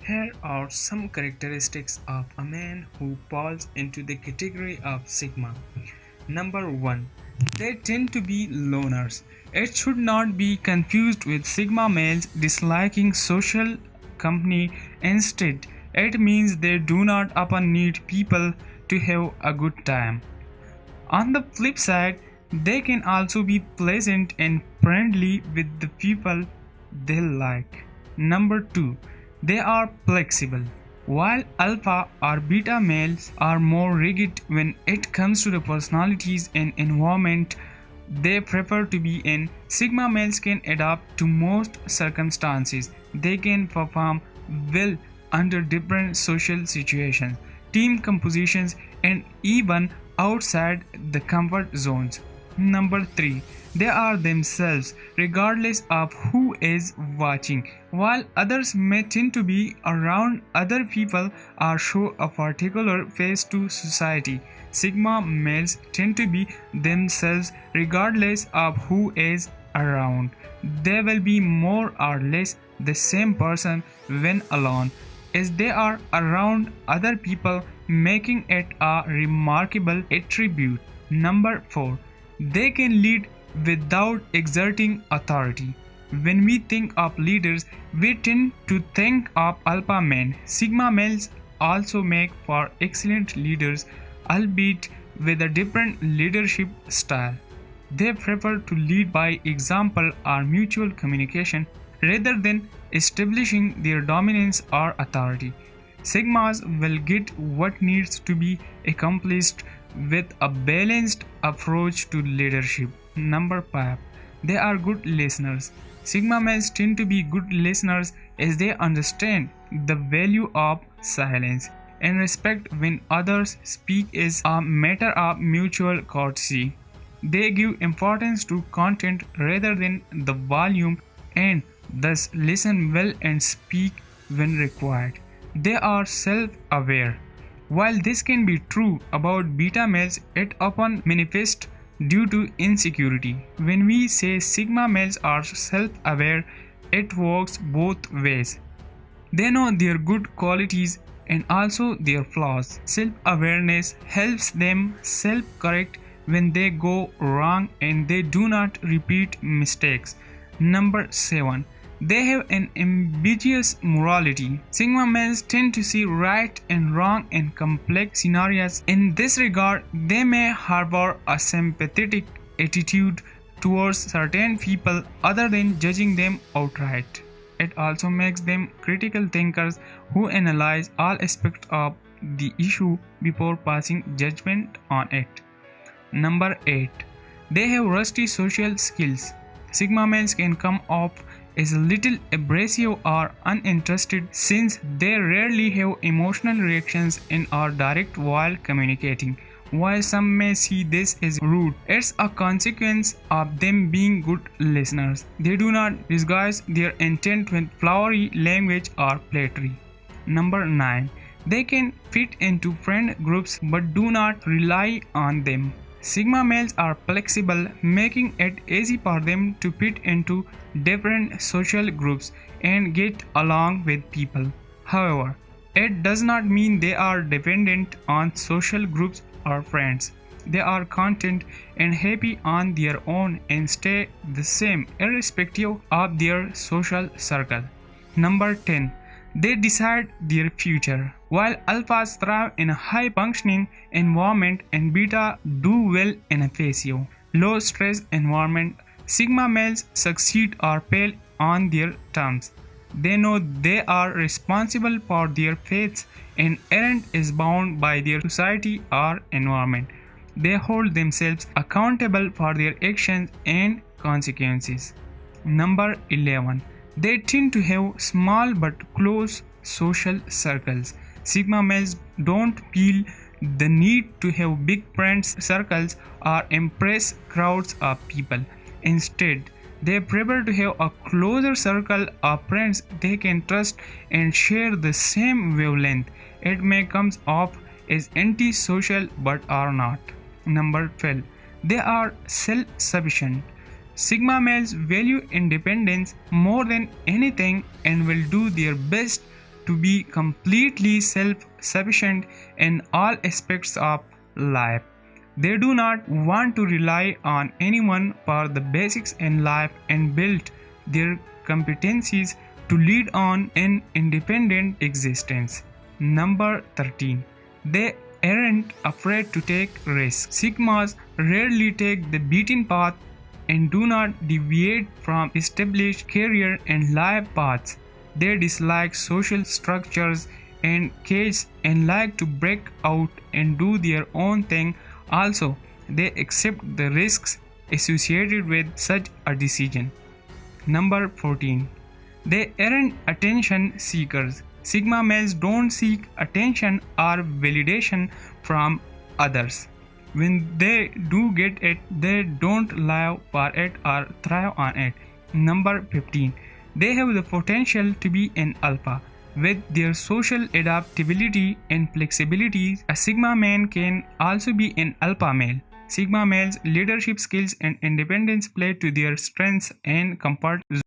Here are some characteristics of a man who falls into the category of Sigma. Number 1. They tend to be loners. It should not be confused with Sigma males disliking social company. Instead, it means they do not often need people to have a good time. On the flip side, they can also be pleasant and friendly with the people they like. Number 2. They are flexible. While alpha or beta males are more rigid when it comes to the personalities and environment they prefer to be in, sigma males can adapt to most circumstances. They can perform well under different social situations, team compositions, and even outside the comfort zones. Number 3. They are themselves regardless of who is watching. While others may tend to be around other people or show a particular face to society, Sigma males tend to be themselves regardless of who is around. They will be more or less the same person when alone as they are around other people, making it a remarkable attribute. Number 4. They can lead without exerting authority. When we think of leaders, we tend to think of alpha men. Sigma males also make for excellent leaders, albeit with a different leadership style. They prefer to lead by example or mutual communication rather than establishing their dominance or authority. Sigmas will get what needs to be accomplished with a balanced approach to leadership. Number 5. They are good listeners. Sigma males tend to be good listeners as they understand the value of silence and respect when others speak is a matter of mutual courtesy. They give importance to content rather than the volume and thus listen well and speak when required. They are self-aware. While this can be true about beta males, it often manifests due to insecurity. When we say sigma males are self-aware, it works both ways. They know their good qualities and also their flaws. Self-awareness helps them self-correct when they go wrong and they do not repeat mistakes. Number 7. They have an ambiguous morality. Sigma males tend to see right and wrong in complex scenarios. In this regard, they may harbor a sympathetic attitude towards certain people other than judging them outright. It also makes them critical thinkers who analyze all aspects of the issue before passing judgment on it. Number 8. They have rusty social skills. Sigma males can come off as a little abrasive or uninterested since they rarely have emotional reactions and are direct while communicating. While some may see this as rude, it's a consequence of them being good listeners. They do not disguise their intent with flowery language or flattery. Number 9. They can fit into friend groups but do not rely on them. Sigma males are flexible, making it easy for them to fit into different social groups and get along with people. However, it does not mean they are dependent on social groups or friends. They are content and happy on their own and stay the same irrespective of their social circle. Number 10. They decide their future. While alphas thrive in a high-functioning environment and beta do well in a passive, low-stress environment, sigma males succeed or fail on their terms. They know they are responsible for their fates and aren't is bound by their society or environment. They hold themselves accountable for their actions and consequences. Number 11. They tend to have small but close social circles. Sigma males don't feel the need to have big friends circles or impress crowds of people. Instead, they prefer to have a closer circle of friends they can trust and share the same wavelength. It may come off as antisocial but are not. Number 12. They are self-sufficient. Sigma males value independence more than anything and will do their best to be completely self-sufficient in all aspects of life. They do not want to rely on anyone for the basics in life and build their competencies to lead on an independent existence. Number 13. They aren't afraid to take risks. Sigmas rarely take the beaten path and do not deviate from established career and life paths. They dislike social structures and cage and like to break out and do their own thing. Also, they accept the risks associated with such a decision. Number 14. They aren't attention seekers. Sigma males don't seek attention or validation from others. When they do get it, they don't live for it or thrive on it. Number 15. They have the potential to be an alpha. With their social adaptability and flexibility, a Sigma man can also be an alpha male. Sigma males' leadership skills and independence play to their strengths and comfort